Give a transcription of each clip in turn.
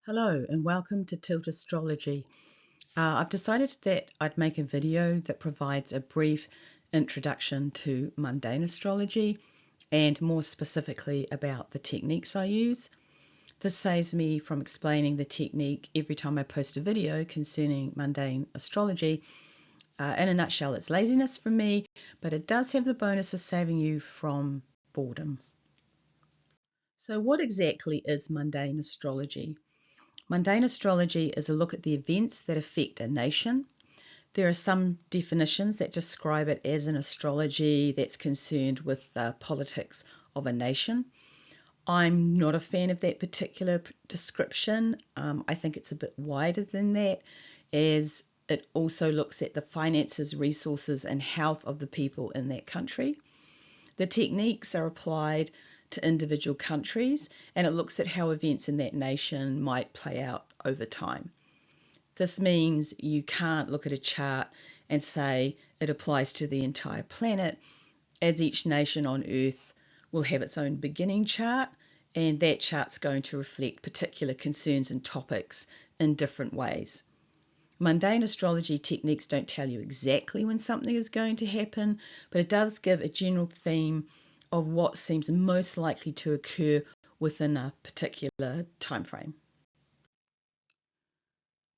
Hello and welcome to Tilt Astrology. I've decided that I'd make a video that provides a brief introduction to mundane astrology and more specifically about the techniques I use. This saves me from explaining the technique every time I post a video concerning mundane astrology. In a nutshell, it's laziness from me, but it does have the bonus of saving you from boredom. So what exactly is mundane astrology? Mundane astrology is a look at the events that affect a nation. There are some definitions that describe it as an astrology that's concerned with the politics of a nation. I'm not a fan of that particular description. I think it's a bit wider than that, as it also looks at the finances, resources, and health of the people in that country. The techniques are applied to individual countries, and it looks at how events in that nation might play out over time. This means you can't look at a chart and say it applies to the entire planet, as each nation on Earth will have its own beginning chart, and that chart's going to reflect particular concerns and topics in different ways. Mundane astrology techniques don't tell you exactly when something is going to happen, but it does give a general theme of what seems most likely to occur within a particular time frame.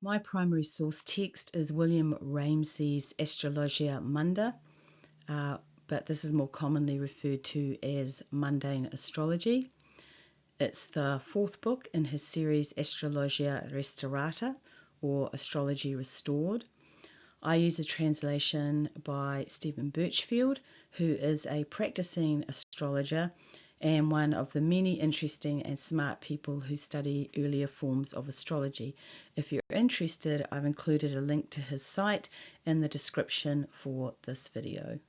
My primary source text is William Ramesey's Astrologia Munda, but this is more commonly referred to as Mundane Astrology. It's the fourth book in his series Astrologia Restaurata, or Astrology Restored. I use a translation by Stephen Birchfield, who is a practicing astrologer and one of the many interesting and smart people who study earlier forms of astrology. If you're interested, I've included a link to his site in the description for this video.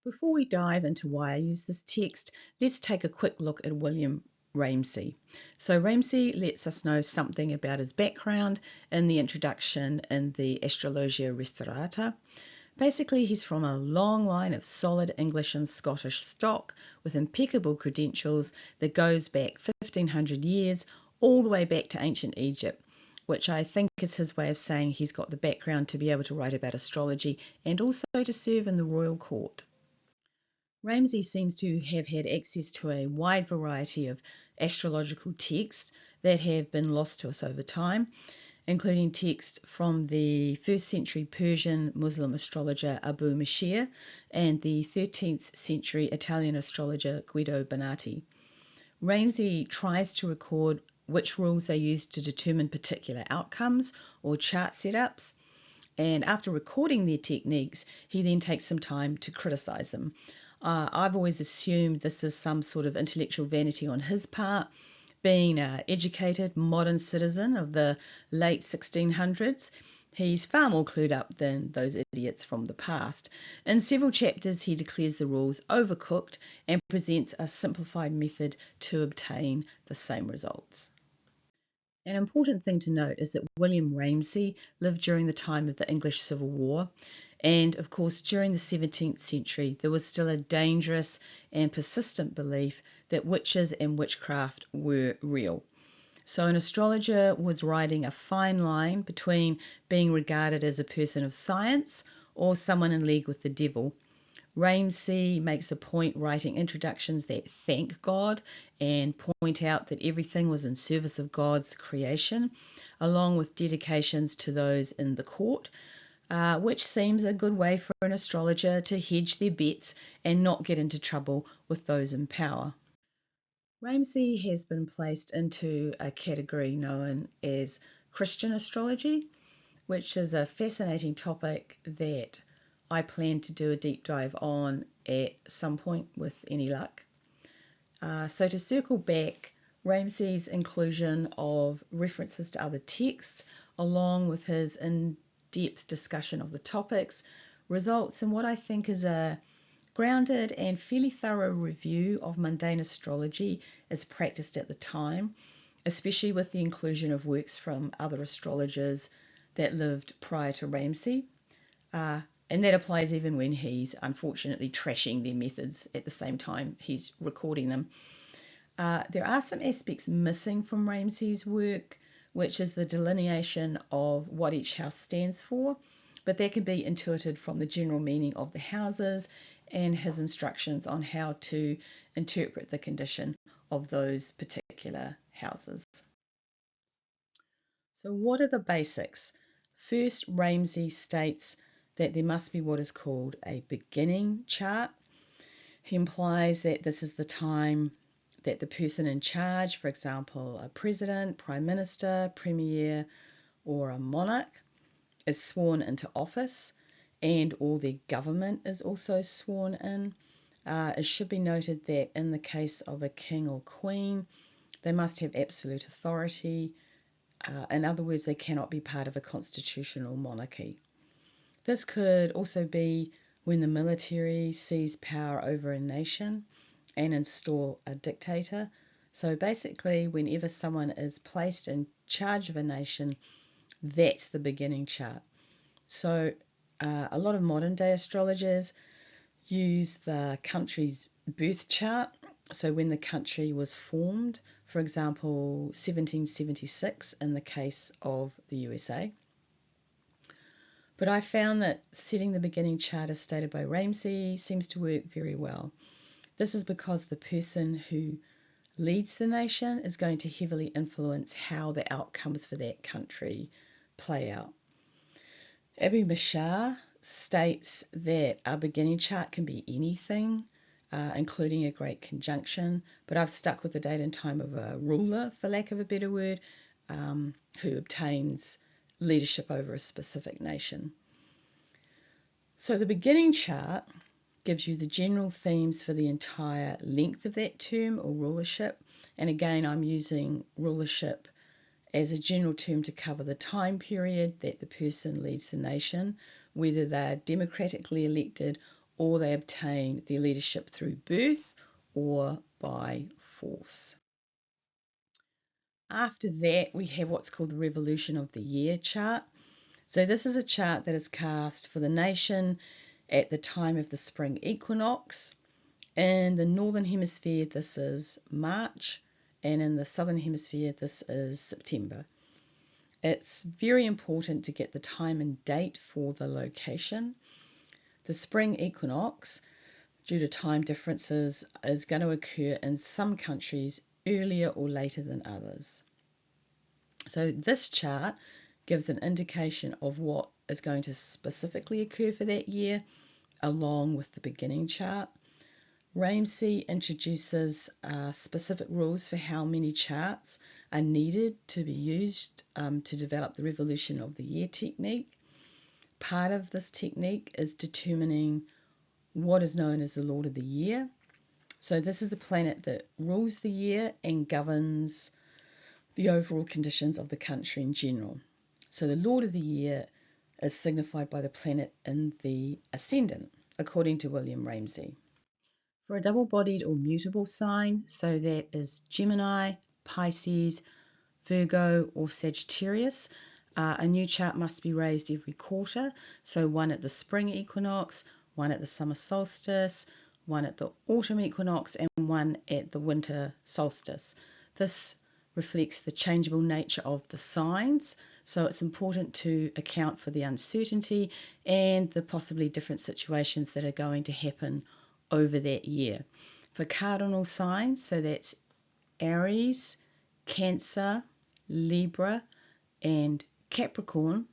Before we dive into why I use this text, let's take a quick look at William Ramesey. So Ramesey lets us know something about his background in the introduction in the Astrologia Restaurata. Basically, he's from a long line of solid English and Scottish stock with impeccable credentials that goes back 1500 years, all the way back to ancient Egypt, which I think is his way of saying he's got the background to be able to write about astrology and also to serve in the royal court. Ramesey seems to have had access to a wide variety of astrological texts that have been lost to us over time, including texts from the 1st century Persian Muslim astrologer Abu Mashir and the 13th century Italian astrologer Guido Bonatti. Ramesey tries to record which rules they use to determine particular outcomes or chart setups, and after recording their techniques, he then takes some time to criticize them. I've always assumed this is some sort of intellectual vanity on his part. Being an educated, modern citizen of the late 1600s, he's far more clued up than those idiots from the past. In several chapters, he declares the rules overcooked and presents a simplified method to obtain the same results. An important thing to note is that William Ramesey lived during the time of the English Civil War, and of course during the 17th century there was still a dangerous and persistent belief that witches and witchcraft were real. So an astrologer was riding a fine line between being regarded as a person of science or someone in league with the devil. Ramesey makes a point writing introductions that thank God and point out that everything was in service of God's creation, along with dedications to those in the court, which seems a good way for an astrologer to hedge their bets and not get into trouble with those in power. Ramesey has been placed into a category known as Christian astrology, which is a fascinating topic that I plan to do a deep dive on at some point with any luck. So to circle back, Ramesey's inclusion of references to other texts, along with his in-depth discussion of the topics, results in what I think is a grounded and fairly thorough review of mundane astrology as practiced at the time, especially with the inclusion of works from other astrologers that lived prior to Ramesey. And that applies even when he's unfortunately trashing their methods at the same time he's recording them. There are some aspects missing from Ramesey's work, which is the delineation of what each house stands for, but that can be intuited from the general meaning of the houses and his instructions on how to interpret the condition of those particular houses. So what are the basics? First, Ramesey states that there must be what is called a beginning chart. He implies that this is the time that the person in charge, for example, a president, prime minister, premier, or a monarch, is sworn into office, and all their government is also sworn in. It should be noted that in the case of a king or queen, they must have absolute authority. In other words, they cannot be part of a constitutional monarchy. This could also be when the military seize power over a nation and install a dictator. So basically, whenever someone is placed in charge of a nation, that's the beginning chart. So a lot of modern day astrologers use the country's birth chart. So when the country was formed, for example, 1776 in the case of the USA. But I found that setting the beginning chart as stated by Ramesey seems to work very well. This is because the person who leads the nation is going to heavily influence how the outcomes for that country play out. Abu Mashar states that our beginning chart can be anything, including a great conjunction, but I've stuck with the date and time of a ruler, for lack of a better word, who obtains leadership over a specific nation. So the beginning chart gives you the general themes for the entire length of that term or rulership, and again I'm using rulership as a general term to cover the time period that the person leads the nation, whether they're democratically elected or they obtain their leadership through birth or by force. After that, we have what's called the revolution of the year chart. So this is a chart that is cast for the nation at the time of the spring equinox. In the northern hemisphere, this is March, and in the southern hemisphere, this is September. It's very important to get the time and date for the location. The spring equinox, due to time differences, is going to occur in some countries earlier or later than others. So this chart gives an indication of what is going to specifically occur for that year, along with the beginning chart. Ramesey introduces specific rules for how many charts are needed to be used to develop the revolution of the year technique. Part of this technique is determining what is known as the Lord of the Year. So this is the planet that rules the year and governs the overall conditions of the country in general. So the Lord of the Year is signified by the planet in the ascendant, according to William Ramesey. For a double-bodied or mutable sign, so that is Gemini, Pisces, Virgo or Sagittarius, a new chart must be raised every quarter, so one at the spring equinox, one at the summer solstice, one at the autumn equinox, and one at the winter solstice. This reflects the changeable nature of the signs, so it's important to account for the uncertainty and the possibly different situations that are going to happen over that year. For cardinal signs, so that's Aries, Cancer, Libra and Capricorn,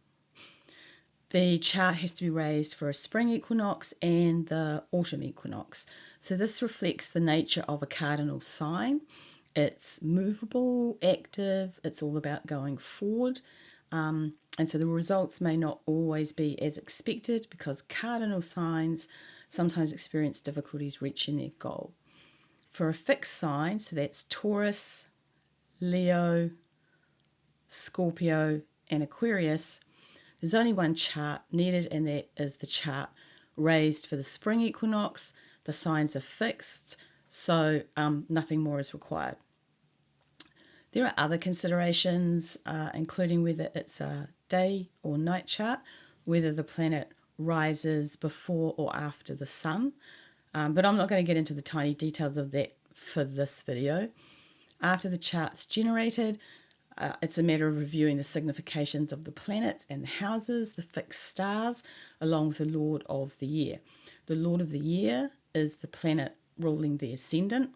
the chart has to be raised for a spring equinox and the autumn equinox. So this reflects the nature of a cardinal sign. It's movable, active, it's all about going forward. And so the results may not always be as expected because cardinal signs sometimes experience difficulties reaching their goal. For a fixed sign, so that's Taurus, Leo, Scorpio and Aquarius, there's only one chart needed, and that is the chart raised for the spring equinox. The signs are fixed, so nothing more is required. There are other considerations, including whether it's a day or night chart, whether the planet rises before or after the sun, but I'm not going to get into the tiny details of that for this video. After the chart's generated, It's a matter of reviewing the significations of the planets and the houses, the fixed stars, along with the Lord of the Year. The Lord of the Year is the planet ruling the ascendant.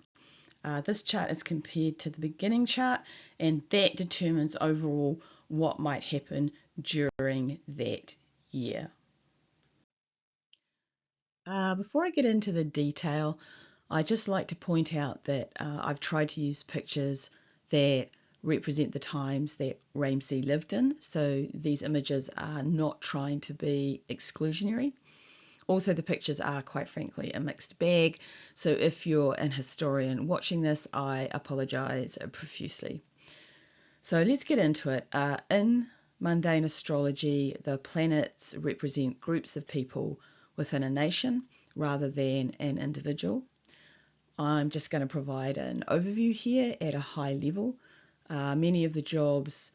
This chart is compared to the beginning chart, and that determines overall what might happen during that year. Before I get into the detail, I'd just like to point out that I've tried to use pictures that represent the times that Ramesey lived in, so these images are not trying to be exclusionary. Also, the pictures are, quite frankly, a mixed bag, so if you're an historian watching this, I apologise profusely. So let's get into it. In mundane astrology, the planets represent groups of people within a nation rather than an individual. I'm just going to provide an overview here at a high level. Many of the jobs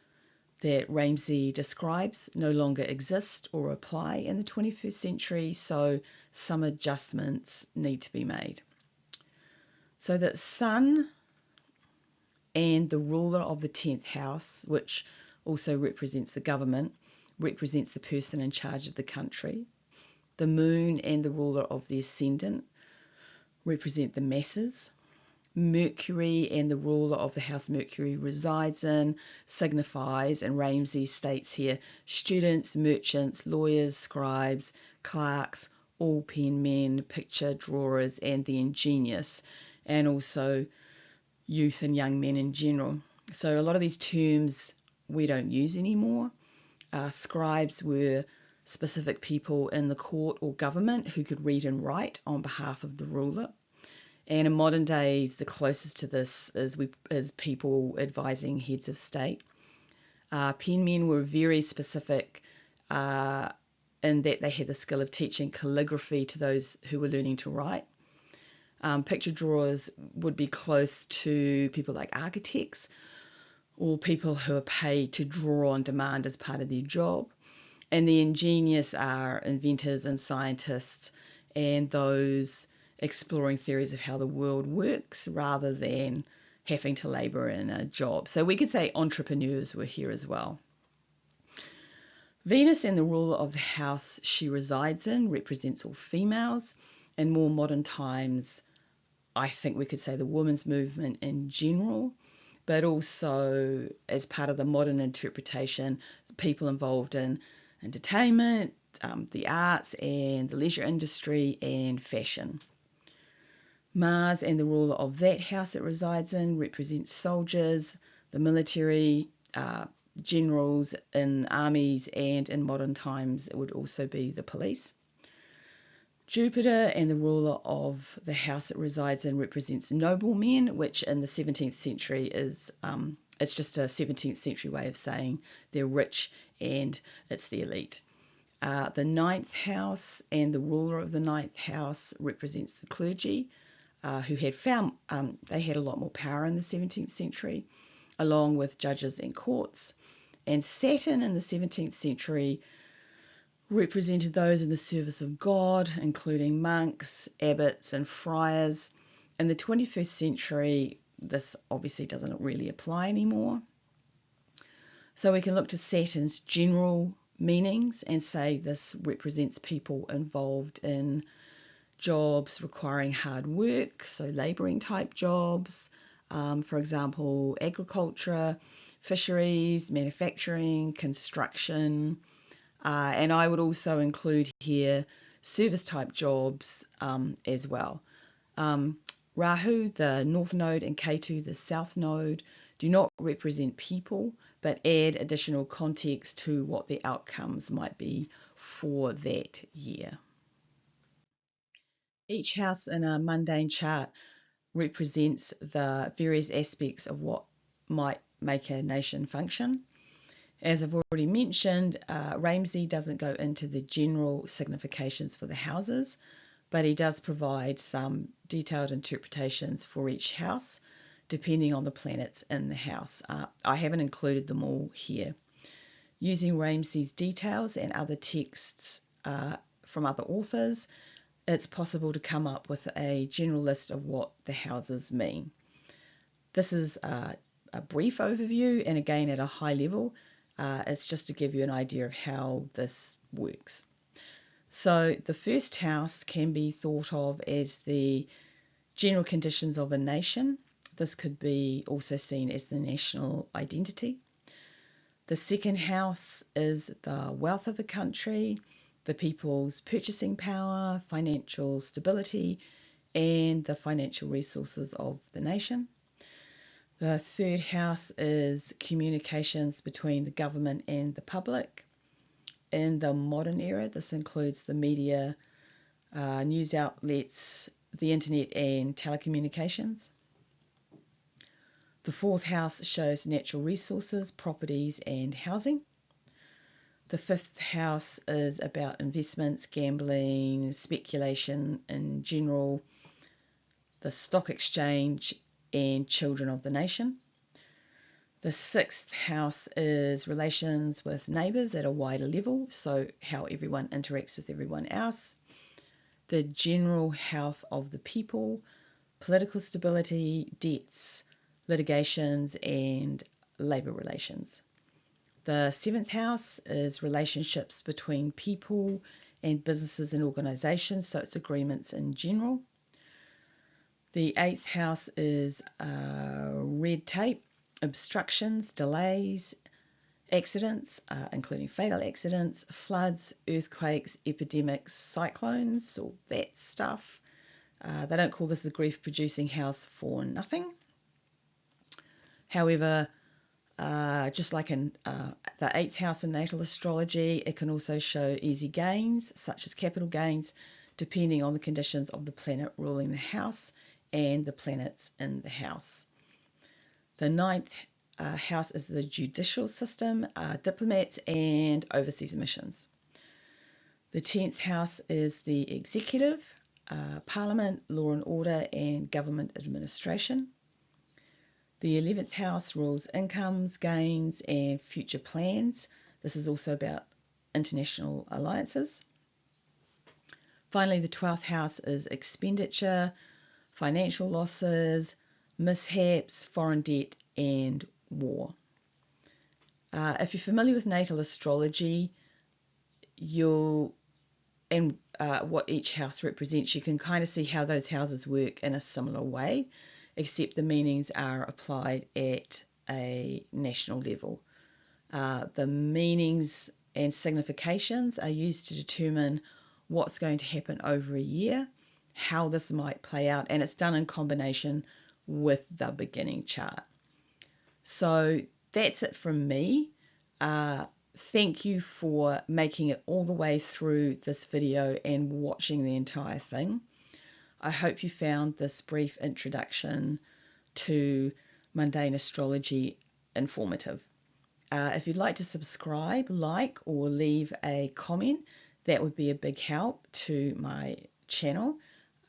that Ramesey describes no longer exist or apply in the 21st century, so some adjustments need to be made. So the Sun and the ruler of the 10th house, which also represents the government, represents the person in charge of the country. The Moon and the ruler of the ascendant represent the masses. Mercury and the ruler of the house Mercury resides in signifies, and Ramesey states here, students, merchants, lawyers, scribes, clerks, all pen men, picture drawers, and the ingenious, and also youth and young men in general. So a lot of these terms we don't use anymore. Scribes were specific people in the court or government who could read and write on behalf of the ruler. And in modern days, the closest to this is people advising heads of state. Penmen were very specific in that they had the skill of teaching calligraphy to those who were learning to write. Picture drawers would be close to people like architects or people who are paid to draw on demand as part of their job. And the ingenious are inventors and scientists and those exploring theories of how the world works rather than having to labour in a job. So we could say entrepreneurs were here as well. Venus and the ruler of the house she resides in represents all females. In more modern times, I think we could say the women's movement in general, but also as part of the modern interpretation, people involved in entertainment, the arts and the leisure industry and fashion. Mars and the ruler of that house it resides in represents soldiers, the military, generals in armies, and in modern times it would also be the police. Jupiter and the ruler of the house it resides in represents noblemen, which in the 17th century is, it's just a 17th century way of saying they're rich and it's the elite. The 9th house and the ruler of the 9th house represents the clergy, who had found they had a lot more power in the 17th century, along with judges and courts. And Saturn in the 17th century represented those in the service of God, including monks, abbots, and friars. In the 21st century, this obviously doesn't really apply anymore. So we can look to Saturn's general meanings and say this represents people involved in jobs requiring hard work, so labouring type jobs, for example, agriculture, fisheries, manufacturing, construction, and I would also include here service type jobs as well. Rahu, the north node, and Ketu, the south node, do not represent people, but add additional context to what the outcomes might be for that year. Each house in a mundane chart represents the various aspects of what might make a nation function. As I've already mentioned, Ramesey doesn't go into the general significations for the houses, but he does provide some detailed interpretations for each house, depending on the planets in the house. I haven't included them all here. Using Ramesey's details and other texts from other authors, it's possible to come up with a general list of what the houses mean. This is a brief overview, and again at a high level. It's just to give you an idea of how this works. So the first house can be thought of as the general conditions of a nation. This could be also seen as the national identity. The second house is the wealth of a country, the people's purchasing power, financial stability, and the financial resources of the nation. The third house is communications between the government and the public. In the modern era, this includes the media, news outlets, the internet, and telecommunications. The fourth house shows natural resources, properties, and housing. The fifth house is about investments, gambling, speculation in general, the stock exchange, and children of the nation. The sixth house is relations with neighbours at a wider level, so how everyone interacts with everyone else. The general health of the people, political stability, debts, litigations, and labour relations. The seventh house is relationships between people and businesses and organisations, so it's agreements in general. The eighth house is red tape, obstructions, delays, accidents, including fatal accidents, floods, earthquakes, epidemics, cyclones, all that stuff. They don't call this a grief-producing house for nothing. However, just like in the eighth house in natal astrology, it can also show easy gains, such as capital gains, depending on the conditions of the planet ruling the house and the planets in the house. The ninth house is the judicial system, diplomats, and overseas missions. The 10th house is the executive, parliament, law and order, and government administration. The 11th house rules incomes, gains, and future plans. This is also about international alliances. Finally, the 12th house is expenditure, financial losses, mishaps, foreign debt, and war. If you're familiar with natal astrology, what each house represents, you can kind of see how those houses work in a similar way, except the meanings are applied at a national level. The meanings and significations are used to determine what's going to happen over a year, how this might play out, and it's done in combination with the beginning chart. So that's it from me. Thank you for making it all the way through this video and watching the entire thing. I hope you found this brief introduction to mundane astrology informative. If you'd like to subscribe, like, or leave a comment, that would be a big help to my channel.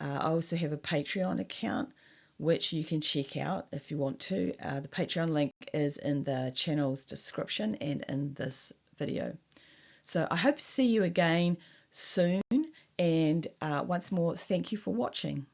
I also have a Patreon account, which you can check out if you want to. The Patreon link is in the channel's description and in this video. So I hope to see you again soon, and once more, thank you for watching.